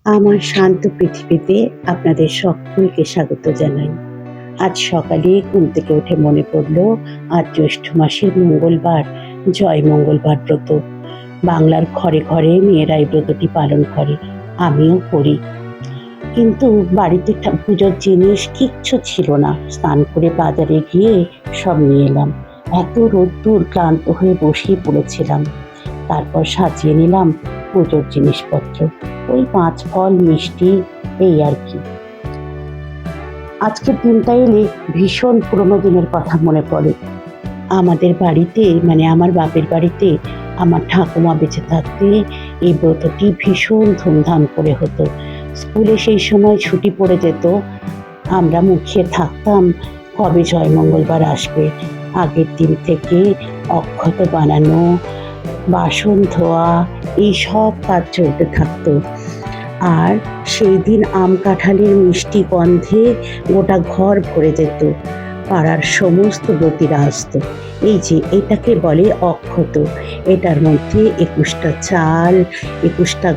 আমার শান্ত পৃথিবীতে আপনাদের সকলকে স্বাগত জানাই। আজ সকালে ঘুম থেকে উঠে মনে পড়ল আজ জ্যৈষ্ঠ মাসের মঙ্গলবার, জয় মঙ্গলবার ব্রত। বাংলার ঘরে ঘরে মেয়েরা এই ব্রতটি পালন করে, আমিও করি। কিন্তু বাড়িতে পুজোর জিনিস কিচ্ছু ছিল না। স্নান করে বাজারে গিয়ে সব নিয়ে এলাম। এত রোদ্দুর, ক্লান্ত হয়ে বসিয়ে পড়েছিলাম। তারপর সাজিয়ে নিলাম পুজোর জিনিসপত্র, ওই পাঁচ ফল মিষ্টি, এই আর কি। আজকের দিনটা এলে ভীষণ পুরোনো দিনের কথা মনে পড়ে। আমাদের বাড়িতে, মানে আমার বাপের বাড়িতে, আমার ঠাকুমা বেঁচে থাকতে এই ব্রতটি ভীষণ ধুমধাম করে হতো। স্কুলে সেই সময় ছুটি পড়ে যেত, আমরা মুখিয়ে থাকতাম কবে জয় মঙ্গলবার আসবে। আগের দিন থেকে অক্ষত বানানো, বাসন ধোয়া, এই সব কাজ চলতে থাকতো। আর সেই দিন আম কাঁঠালের মিষ্টি গন্ধে গোটা ঘর ভরে যেত। পাড়ার সমস্ত ব্রতীরা আসতো। এই যে এটাকে বলে অক্ষত। এটার মধ্যে ২১টা চাল, ২১টা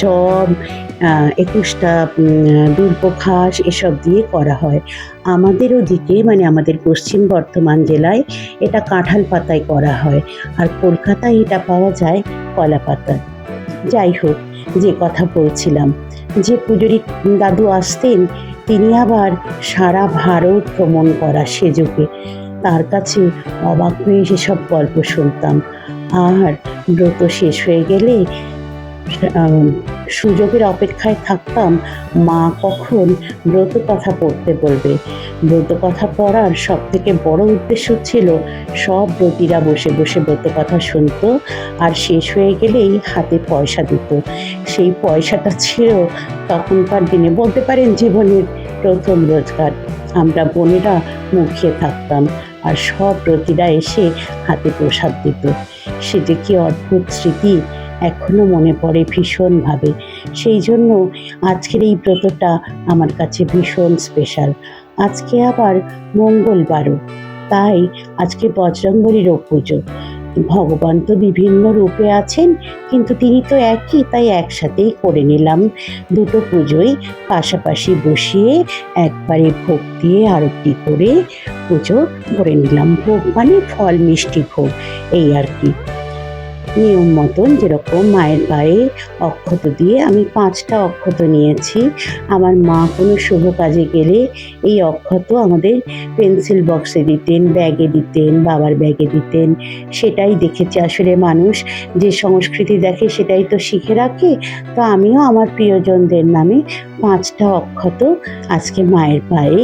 যব, ২১টা দূর্বঘাস এসব দিয়ে করা হয়। আমাদের ওদিকে, মানে আমাদের পশ্চিম বর্ধমান জেলায় এটা কাঁঠাল পাতায় করা হয়, আর কলকাতায় এটা পাওয়া যায় কলা পাতায়। যাই হোক, যে কথা বলছিলাম, যে পুজোরি দাদু আসতেন, তিনি আবার সারা ভারত ভ্রমণ করা সে যুগে। তার কাছে অবাক হয়ে সেসব গল্প শুনতাম। আর ব্রত শেষ হয়ে গেলে সুযোগের অপেক্ষায় থাকতাম মা কখন ব্রত কথা পড়তে বলবে। ব্রত কথা পড়ার সব থেকে বড় উদ্দেশ্য ছিল সব ব্রতীরা বসে বসে ব্রত কথা শুনতো, আর শেষ হয়ে গেলেই হাতে পয়সা দিত। সেই পয়সাটা ছিল তখনকার দিনে বলতে পারেন জীবনের প্রথম রোজগার। আমরা বোনেরা মুখিয়ে থাকতাম, আর সব ব্রতীরা এসে হাতে প্রসাদ দিত। সে যে কি অদ্ভুত স্মৃতি, এখনো মনে পড়ে ভীষণভাবে। সেই জন্য আজকের এই ব্রতটা আমার কাছে ভীষণ স্পেশাল। আজকে আবার মঙ্গলবারও, তাই আজকে বজরংবলীরও পুজো। ভগবান তো বিভিন্ন রূপে আছেন, কিন্তু তিনি তো একই, তাই একসাথেই করে নিলাম দুটো পুজোই পাশাপাশি বসিয়ে একবারে ভোগ দিয়ে আরতি করে পুজো করে নিলাম। ভোগ মানে ফল মিষ্টি ভোগ, এই আর কি। নিয়ম মতন যেরকম মায়ের পায়ে অক্ষত দিয়ে আমি ৫টা অক্ষত নিয়েছি। আমার মা কোনো শুভ কাজে গেলে এই অক্ষত আমাদের পেন্সিল বক্সে দিতেন, ব্যাগে দিতেন, বাবার ব্যাগে দিতেন। সেটাই দেখেছি, আসলে মানুষ যে সংস্কৃতি দেখে সেটাই তো শিখে রাখে। তো আমিও আমার প্রিয়জনদের নামে ৫টা অক্ষত আজকে মায়ের পায়ে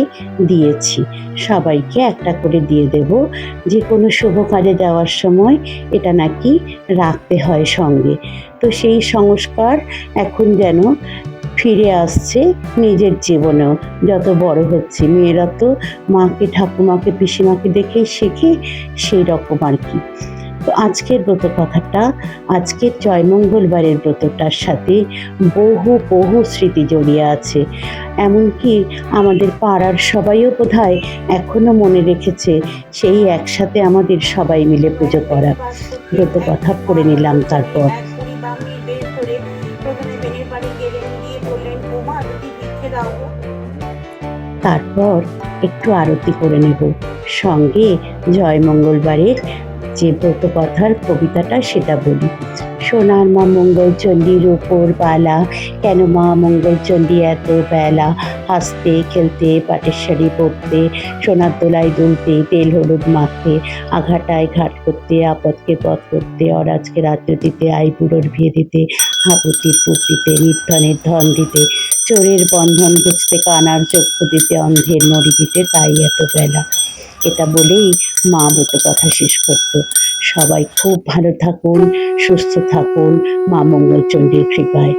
দিয়েছি। সবাইকে একটা করে দিয়ে দেব। যে কোনো শুভ কাজে যাওয়ার সময় এটা নাকি রাখতে হয় সঙ্গে। তো সেই সংস্কার এখন যেন ফিরে আসছে নিজের জীবনেও। যত বড় হচ্ছে, মেয়েরা তো মাকে, ঠাকুমাকে, পিসিমাকে দেখেই শেখে, সেই রকম আর কি। তো আজকের ব্রত কথাটা, আজকের জয়মঙ্গলবারের ব্রতটার সাথে বহু বহু স্মৃতি জড়িয়ে আছে। এমনকি আমাদের পাড়ার সবাইও বোধহয় এখনো মনে রেখেছে সেই একসাথে আমাদের সবাই মিলে পুজো করা। ব্রত কথা পড়ে নিলাম। তারপর একটু আরতি করে নেব, সঙ্গে জয় মঙ্গলবারের যে ব্রত কথার কবিতাটা সেটা বলি। সোনার মা মঙ্গলচণ্ডীর উপর বালা, কেন মা মঙ্গলচণ্ডী এত বেলা, হাসতে খেলতে পাটের শাড়ি পরতে, সোনার দোলায় দুলতে, তেল হলুদ মাখতে, আঘাটায় ঘাট করতে, আপদকে পথ করতে, অরাজকে রাজ্য দিতে, আই বুড়োর বিয়ে দিতে, হাঁপুতির পুত দিতে, নির্ধনের ধন দিতে, চোরের বন্ধন ঘুচতে, কানার চক্ষু দিতে, অন্ধের নড়ি দিতে, তাই এত বেলা। এটা বলেই মা ব্রত কথা শেষ করত। সবাই খুব ভালো থাকুন, সুস্থ থাকুন, মা মঙ্গলচণ্ডীর কৃপায়।